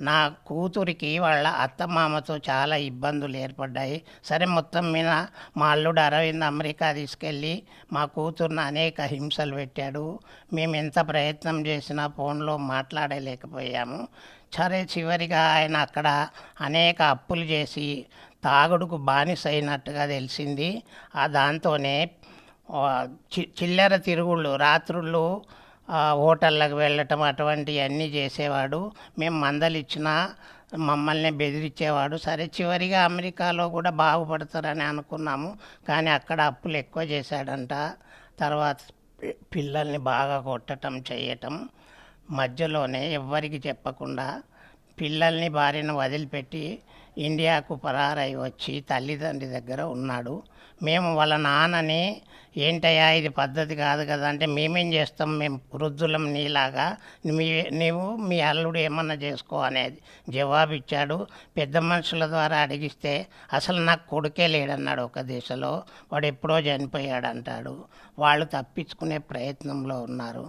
నా కూతురికి వాళ్ళ అత్తమామతో చాలా ఇబ్బందులు ఏర్పడ్డాయి. సరే మొత్తం మీద మా అల్లుడు అరవింద్ అమెరికా తీసుకెళ్ళి మా కూతుర్ని అనేక హింసలు పెట్టాడు. మేము ఎంత ప్రయత్నం చేసినా ఫోన్లో మాట్లాడలేకపోయాము. సరే చివరిగా ఆయన అక్కడ అనేక అప్పులు చేసి తాగుడుకు బానిస అయినట్టుగా తెలిసింది. దాంతోనే చిల్లర తిరుగుళ్ళు రాత్రుళ్ళు హోటళ్ళకు వెళ్ళటం అటువంటివన్నీ చేసేవాడు. మేము మందలిచ్చినా మమ్మల్ని బెదిరించేవాడు. సరే చివరిగా అమెరికాలో కూడా బాగుపడతారని అనుకున్నాము, కానీ అక్కడ అప్పులు ఎక్కువ చేశాడంట. తర్వాత పిల్లల్ని బాగా కొట్టటం చేయటం, మధ్యలోనే ఎవ్వరికి చెప్పకుండా పిల్లల్ని భార్యను వదిలిపెట్టి ఇండియాకు పరారై వచ్చి తల్లిదండ్రి దగ్గర ఉన్నాడు. మేము వాళ్ళ నాన్నని ఏంటయ్యా ఇది పద్ధతి కాదు కదా అంటే, మేమేం చేస్తాం, మేము వృద్ధులం నీలాగా, నీవు మీ అల్లుడు ఏమన్నా చేసుకో అనేది జవాబిచ్చాడు. పెద్ద మనుషుల ద్వారా అడిగిస్తే అసలు నాకు కొడుకే లేడన్నాడు ఒక దిశలో, వాడు ఎప్పుడో చనిపోయాడు అంటాడు. వాళ్ళు తప్పించుకునే ప్రయత్నంలో ఉన్నారు.